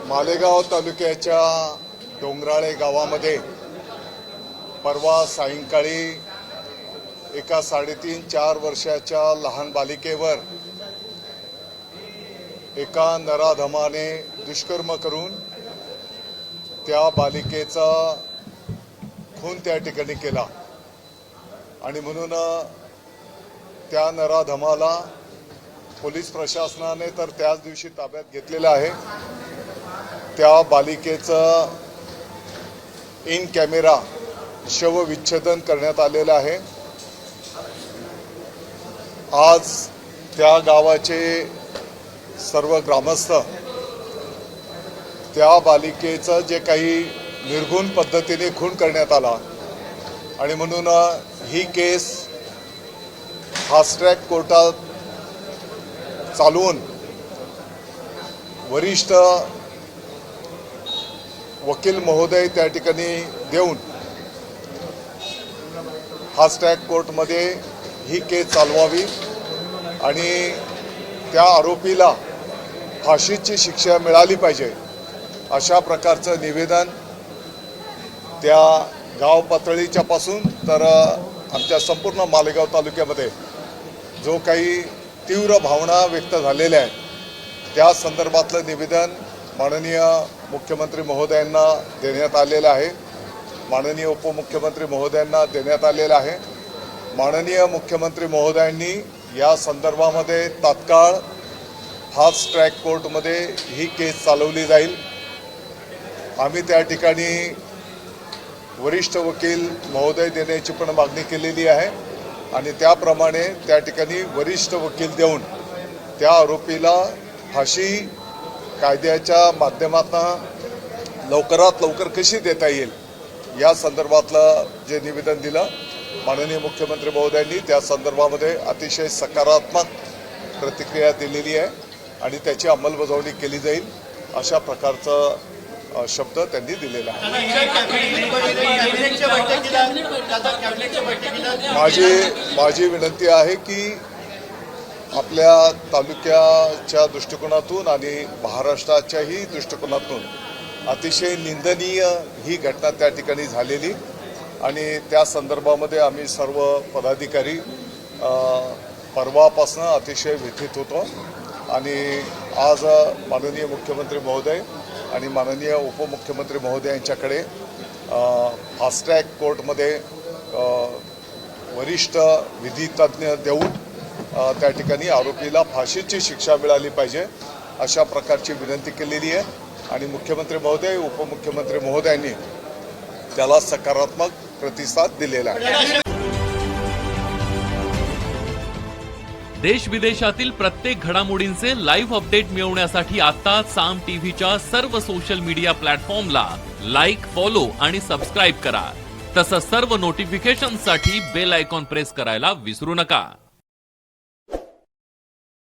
मालेगाव तालुक्याच्या डोंगराळे गावामध्ये परवा सायंकाळी एका 3.5-4 वर्षाच्या लहान बालिकेवर एका नराधमाने दुष्कर्म करून त्या बालिकेचा खून त्या ठिकाणी केला आणि म्हणून त्या नराधमाला पोलीस प्रशासनाने तर त्याच दिवशी ताब्यात घेतलेलं आहे। त्या बालिकेचं इन कॅमेरा शवविच्छेदन करण्यात आलेलं आहे। आज त्या गावाचे सर्व ग्रामस्थ त्या बालिकेचं जे काही निर्घुण पद्धतीने खून करण्यात आला आणि म्हणून ही केस फास्ट ट्रॅक कोर्टात चालवून वरिष्ठ वकील महोदय त्या ठिकाणी देऊन फास्ट ट्रॅक कोर्टमध्ये ही केस चालवावी आणि त्या आरोपीला फाशीची शिक्षा मिळाली पाहिजे अशा प्रकारचं निवेदन त्या गाव पातळीच्या पासून तर आमच्या संपूर्ण मालेगाव तालुक्यामध्ये जो काही तीव्र भावना व्यक्त झालेल्या आहेत त्या संदर्भातलं निवेदन माननीय मुख्यमंत्री महोदयांना देण्यात आलेलं आहे। माननीय उपमुख्यमंत्री महोदयांना देण्यात आलेलं आहे। माननीय मुख्यमंत्री महोदयांनी या संदर्भामध्ये तात्काळ फास्ट ट्रॅक कोर्टमध्ये ही केस चालवली जाईल। आम्ही त्या ठिकाणी वरिष्ठ वकील महोदय देण्याची पण मागणी केलेली आहे आणि त्याप्रमाणे त्या ठिकाणी वरिष्ठ वकील देऊन त्या आरोपीला फाशी कायद्याच्या माध्यमातून लवकरात लवकर कशी देता येईल या संदर्भातलं जे निवेदन दिलं माननीय मुख्यमंत्री महोदयांनी त्या संदर्भामध्ये अतिशय सकारात्मक प्रतिक्रिया दिलेली आहे आणि त्याची अंमलबजावणी केली जाईल अशा प्रकारचं शब्द त्यांनी दिलेला आहे। माझी विनंती आहे की आपल्या तालुक्याच्या दृष्टिकोनातून आणि महाराष्ट्राच्याही दृष्टिकोनातून अतिशय निंदनीय ही घटना त्या ठिकाणी झालेली आणि त्या संदर्भामध्ये आम्ही सर्व पदाधिकारी परवापासून अतिशय व्यथित होतो आणि आज माननीय मुख्यमंत्री महोदय आणि माननीय उपमुख्यमंत्री महोदय यांच्याकडे फास्ट ट्रॅक कोर्टमध्ये वरिष्ठ विधितज्ञ देऊन त्या ठिकाणी आरोपीला फाशीची शिक्षा मिळाली पाहिजे अशा प्रकारची विनंती केलेली आहे आणि मुख्यमंत्री महोदय उपमुख्यमंत्री महोदयांनी त्याला सकारात्मक प्रतिसाद दिलेला आहे। देश विदेशातील प्रत्येक घडामोडींचे लाईव्ह अपडेट मिळवण्यासाठी आता साम टीव्हीच्या सर्व सोशल मीडिया प्लॅटफॉर्मला लाईक, फॉलो आणि सबस्क्राईब करा। तसंच सर्व नोटिफिकेशनसाठी बेल आयकॉन प्रेस करायला विसरू नका।